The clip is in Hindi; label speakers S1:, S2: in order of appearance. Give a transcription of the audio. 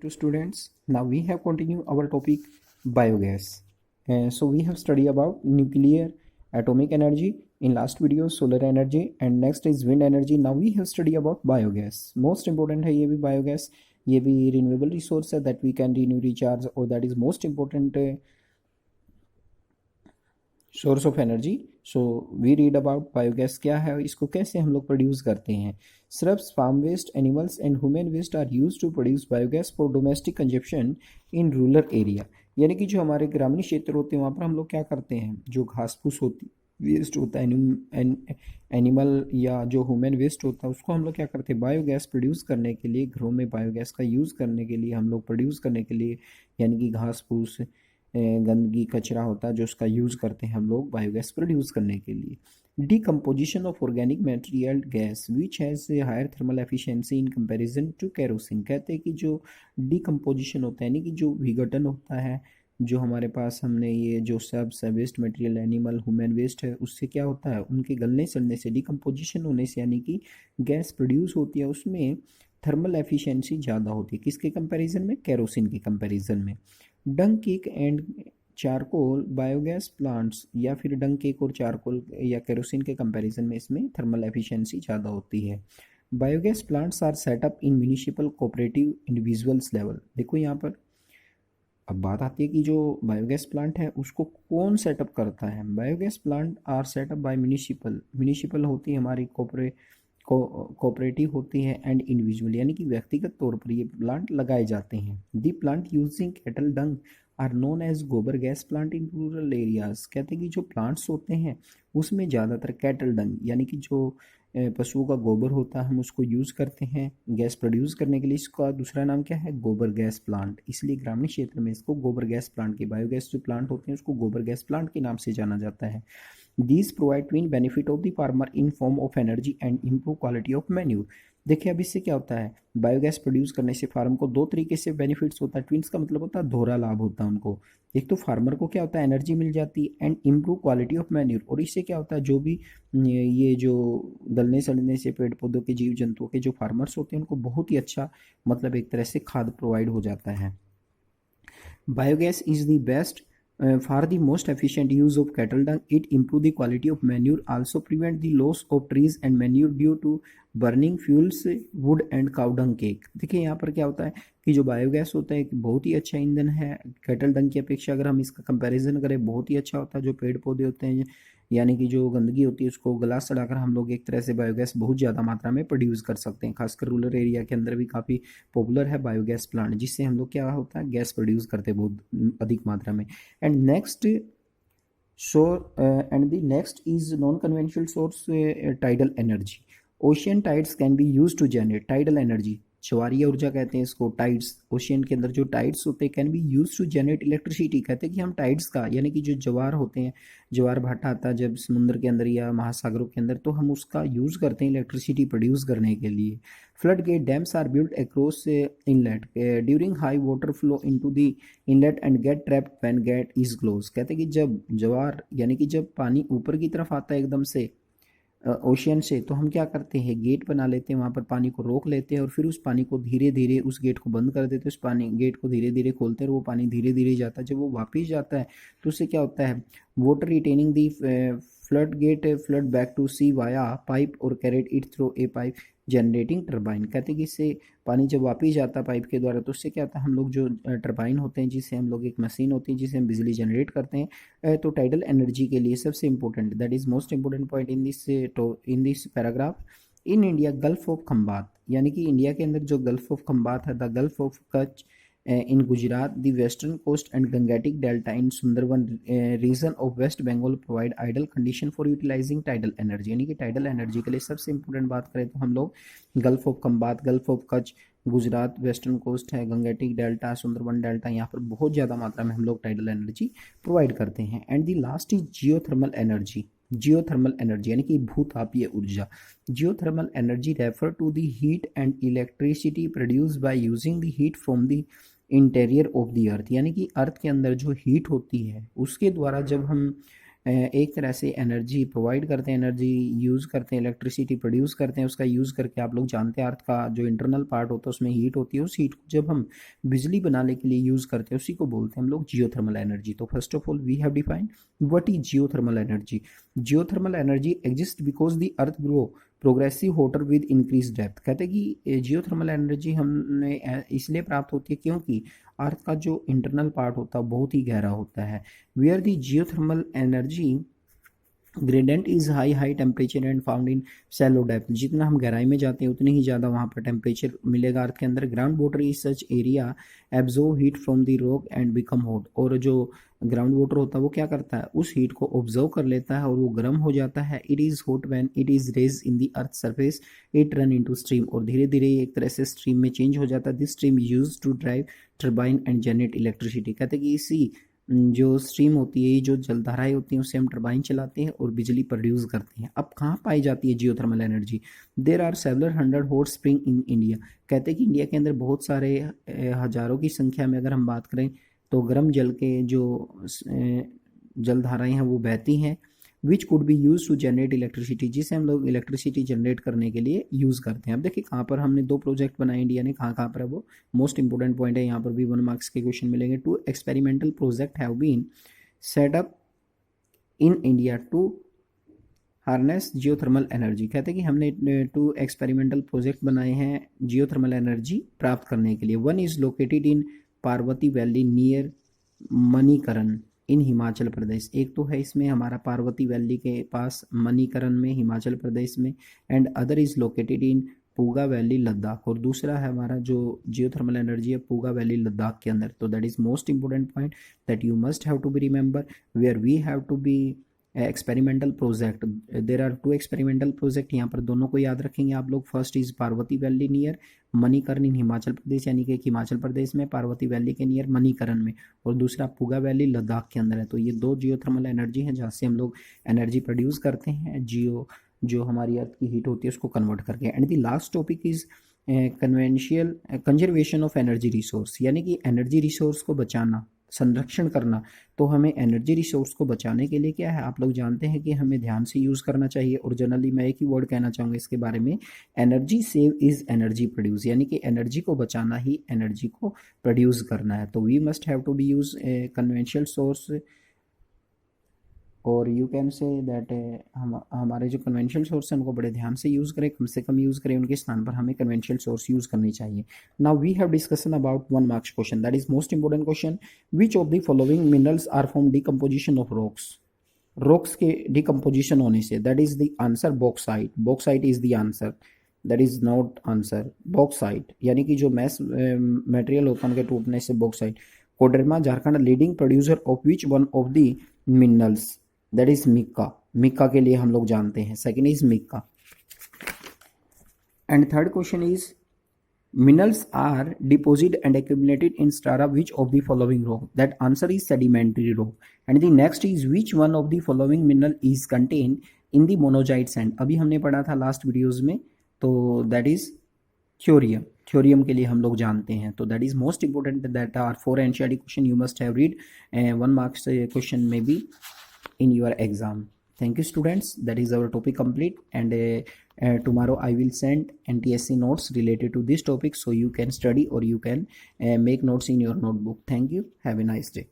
S1: to students. Now we have continued our topic biogas. So we have studied about nuclear atomic energy in last video, solar energy, and next is wind energy. Now we have studied about biogas. Most important है ये भी biogas, ये भी renewable resource है that we can renew, recharge, और that is most important source of energy. So we read about biogas क्या है, इसको कैसे हम लोग प्रोड्यूस करते हैं. Shrubs, farm waste, animals and human waste are use to produce biogas for domestic consumption in rural area. यानी कि जो हमारे ग्रामीण क्षेत्र होते हैं वहाँ पर हम लोग क्या करते हैं, जो घास फूस होती वेस्ट होता है एनिमल या जो ह्यूमन वेस्ट होता है उसको हम लोग क्या करते हैं, बायोगैस प्रोड्यूस करने के लिए, घरों में बायोगैस का यूज़ करने के लिए, हम लोग प्रोड्यूस करने के लिए, यानी कि घास फूस, गंदगी, कचरा होता है जो उसका यूज़ करते हैं हम लोग बायोगैस प्रोड्यूस करने के लिए. Decomposition of organic material gas which has higher thermal efficiency in comparison to kerosene. कहते हैं कि जो डिकम्पोजिशन होता है यानी कि जो विघटन होता है, जो हमारे पास हमने ये जो सब waste material, animal, human waste है, उससे क्या होता है, उनके गलने सड़ने से, डिकम्पोजिशन होने से, यानी कि गैस प्रोड्यूस होती है, उसमें थर्मल एफिशिएंसी ज़्यादा होती है. किसके कंपैरिजन में, केरोसिन के कंपैरिजन में. Dung cake and charcoal biogas plants, या फिर डंग केक और चारकोल या केरोसिन के कंपैरिजन में इसमें थर्मल एफिशिएंसी ज़्यादा होती है. Biogas plants are setup in municipal cooperative individuals level. देखो यहाँ पर अब बात आती है कि जो बायोगैस प्लांट है उसको कौन सेटअप करता है. Biogas plant are setup by municipal होती है हमारी कोऑपरेटिव होती है, एंड इंडिविजुअल यानी कि व्यक्तिगत तौर पर ये प्लांट लगाए जाते हैं. The plant using cattle dung are known as gobar gas plant in rural areas. कहते हैं कि जो प्लांट्स होते हैं उसमें ज़्यादातर कैटल डंग यानी कि जो पशुओं का गोबर होता है हम उसको यूज़ करते हैं गैस प्रोड्यूस करने के लिए. इसका दूसरा नाम क्या है, गोबर गैस प्लांट. इसलिए ग्रामीण क्षेत्र में इसको गोबर गैस प्लांट के, बायोगैस जो प्लांट होते हैं उसको गोबर गैस प्लांट के नाम से जाना जाता है. These provide twin benefit of the farmer in form of energy and improve quality of manure. देखिए अब इससे क्या होता है, बायोगैस प्रोड्यूस करने से फार्म को दो तरीके से बेनिफिट्स होता है. ट्विंस का मतलब होता है दोहरा लाभ होता है उनको. एक तो फार्मर को क्या होता है, एनर्जी मिल जाती है, and improve quality of manure. और इससे क्या होता है, जो भी ये जो गलने सड़ने से पेड़ पौधों के, जीव जंतुओं के जो फार्मर्स होते हैं उनको बहुत ही अच्छा, मतलब एक तरह से खाद प्रोवाइड हो जाता है. Biogas is the best for the most efficient use of cattle dung. It improve the quality of manure, also prevent the loss of trees and manure due to burning fuels, wood and cow dung cake. देखिए यहाँ पर क्या होता है कि जो बायोगैस होता है एक बहुत ही अच्छा ईंधन है कैटल डंग की अपेक्षा. अगर हम इसका कंपैरिजन करें बहुत ही अच्छा होता है. जो पेड़ पौधे होते हैं यानी कि जो गंदगी होती है उसको गला सड़ाकर हम लोग एक तरह से बायोगैस बहुत ज़्यादा मात्रा में प्रोड्यूस कर सकते हैं. खासकर रूरल एरिया के अंदर भी काफ़ी पॉपुलर है बायोगैस प्लांट, जिससे हम लोग क्या होता है, गैस प्रोड्यूस करते हैं बहुत अधिक मात्रा में. And next and the next is non-conventional source, tidal energy. Ocean tides can be used to generate tidal energy. ज्वारीय ऊर्जा कहते हैं इसको. टाइड्स, ओशियन के अंदर जो टाइड्स होते हैं, can be use to generate electricity. कहते हैं कि हम टाइड्स का, यानी कि जो ज्वार होते हैं, ज्वार भाटा आता है जब समुद्र के अंदर या महासागरों के अंदर, तो हम उसका यूज़ करते हैं इलेक्ट्रिसिटी प्रोड्यूस करने के लिए. Flood gate dams are built across inlet during high water flow into the inlet and gate trapped when gate is close. कहते हैं कि जब ज्वार यानी कि जब पानी ऊपर की तरफ आता है एकदम से ओशियन से, तो हम क्या करते हैं, गेट बना लेते हैं, वहाँ पर पानी को रोक लेते हैं और फिर उस पानी को धीरे धीरे, उस गेट को बंद कर देते हैं, उस पानी गेट को धीरे धीरे खोलते हैं और वो पानी धीरे धीरे जाता है. जब वो वापस जाता है तो उससे क्या होता है, water retaining the flood gate flood back to sea via pipe और carried it through a pipe generating turbine. कहते हैं कि इससे पानी जब वापस जाता है पाइप के द्वारा, तो उससे क्या होता है, हम लोग जो टरबाइन होते हैं, जिससे हम लोग, एक मशीन होती है जिससे हम बिजली जनरेट करते हैं. तो टाइडल एनर्जी के लिए सबसे important, that is most important point in this paragraph. In India gulf of Khambhat, यानी कि इंडिया के अंदर जो गल्फ ऑफ खंबात है, the gulf of Kutch in Gujarat, the western coast and Gangetic Delta in Sundarban region of West Bengal provide ideal condition for utilizing tidal energy. यानी कि tidal energy के लिए सबसे इम्पोर्टेंट बात करें तो हम लोग gulf of Khambhat, gulf of Kutch, Gujarat, western coast है, गंगेटिक डेल्टा, सुंदरबन डेल्टा, यहाँ पर बहुत ज़्यादा मात्रा में हम लोग टाइडल एनर्जी प्रोवाइड करते हैं. And the last is geothermal energy. Geothermal energy यानी कि भूतापीय ऊर्जा. Geothermal energy refer to the heat and electricity produce by using the heat from the interior of the earth. यानी कि अर्थ के अंदर जो हीट होती है उसके द्वारा जब हम एक तरह से एनर्जी प्रोवाइड करते हैं, एनर्जी यूज़ करते हैं, इलेक्ट्रिसिटी प्रोड्यूस करते हैं। उसका यूज़ करके आप लोग जानते हैं अर्थ का जो इंटरनल पार्ट होता है उसमें हीट होती है, उस हीट को जब हम बिजली बनाने के लिए यूज़ करते हैं उसी को बोलते हैं हम लोग जियोथर्मल एनर्जी। तो first of all we have defined what is geothermal energy. Geothermal energy exist because the earth grow progressive hotter with increase depth. कहते हैं कि जियोथर्मल एनर्जी हमने इसलिए प्राप्त होती है क्योंकि अर्थ का जो इंटरनल पार्ट होता है बहुत ही गहरा होता है। Where the geothermal energy gradient is high temperature and found in shallow depth. जितना हम गहराई में जाते हैं उतनी ही ज़्यादा वहाँ पर टेम्परेचर मिलेगा अर्थ के अंदर। Ground water is such area absorb heat from the rock and become hot. और जो ग्राउंड वाटर होता है वो क्या करता है, उस हीट को ऑब्जर्व कर लेता है और वो गर्म हो जाता है। It is hot when it is raise in the earth surface, it run into stream. और धीरे धीरे एक तरह से स्ट्रीम में चेंज हो जाता है। This stream use to drive turbine and generate electricity. कहते हैं कि इसी जो स्ट्रीम होती है, जो जलधाराएं होती हैं, उससे हम टरबाइन चलाते हैं और बिजली प्रोड्यूस करते हैं। अब कहाँ पाई जाती है geothermal energy? There are several hundred hot spring in India. कहते हैं कि इंडिया के अंदर बहुत सारे हजारों की संख्या में अगर हम बात करें तो गर्म जल के जो जलधाराएं हैं वो बहती हैं। Which could be use to generate electricity, जिसे हम लोग इलेक्ट्रिसिटी जनरेट करने के लिए यूज़ करते हैं। अब देखिए कहाँ पर हमने 2 प्रोजेक्ट बनाए इंडिया ने, कहाँ कहाँ पर है वो मोस्ट इंपोर्टेंट पॉइंट है। यहाँ पर भी 1 मार्क्स के क्वेश्चन मिलेंगे। 2 experimental project have been set up in India to harness geothermal energy. कहते हैं कि हमने 2 एक्सपेरिमेंटल प्रोजेक्ट बनाए हैं जियोथर्मल एनर्जी प्राप्त करने के लिए। 1 is located in Parvati valley near Manikaran in Himachal Pradesh. एक तो है इसमें हमारा पार्वती वैली के पास मणिकरण में हिमाचल प्रदेश में, and other is located in Puga valley Ladakh. और दूसरा है हमारा जो जियोथर्मल एनर्जी है पूगा वैली लद्दाख के अंदर। तो that is most important point that you must have to be remember where we have to be experimental project. There are 2 experimental project, यहाँ पर दोनों को याद रखेंगे आप लोग। First is Parvati valley near Manikaran in Himachal Pradesh, यानी कि हिमाचल प्रदेश में पार्वती वैली के नियर मणिकरण में, और दूसरा पूगा वैली लद्दाख के अंदर है। तो ये 2 जियोथर्मल एनर्जी हैं जहाँ से हम लोग एनर्जी प्रोड्यूस करते हैं, जो हमारी अर्थ की हीट होती है उसको कन्वर्ट करके। And the last topic is conventional conservation of energy resource, यानी कि एनर्जी रिसोर्स को बचाना, संरक्षण करना। तो हमें एनर्जी रिसोर्स को बचाने के लिए क्या है, आप लोग जानते हैं कि हमें ध्यान से यूज़ करना चाहिए। और जनरली मैं एक ही वर्ड कहना चाहूँगा इसके बारे में, energy save is energy produce, यानी कि एनर्जी को बचाना ही एनर्जी को प्रोड्यूस करना है। तो we must have to be use conventional source, और यू कैन से दैट हम हमारे जो कन्वेंशनल सोर्स हैं उनको बड़े ध्यान से यूज़ करें, कम से कम यूज़ करें, उनके स्थान पर हमें कन्वेंशनल सोर्स यूज़ करनी चाहिए। Now we have discussion about 1 marks question, that is most important question. Which of the following minerals are from decomposition of rocks? Rocks के डिकम्पोजिशन होने से, that is the answer bauxite. Bauxite is the answer, that is not answer. Bauxite यानी कि जो मैस मटेरियल होता है उनके टूटने से bauxite. Koderma Jharkhand leading producer of which one of the minerals? That is mica. Mica के लिए हम लोग जानते हैं, second is mica. And third question is minerals are deposit and accumulated in strata which of the following rock? That answer is sedimentary rock. And the next is which one of the following mineral is contain in the monazite sand? अभी हमने पढ़ा था लास्ट वीडियोज में, तो दैट इज थ्योरियम। थ्योरियम के लिए हम लोग जानते हैं। तो that is most important, that are 4 NCERT question you must have read, 1 marks question में बी in your exam. Thank you students, that is our topic complete, and tomorrow I will send NTSC notes related to this topic, so you can study or you can make notes in your notebook. Thank you, have a nice day.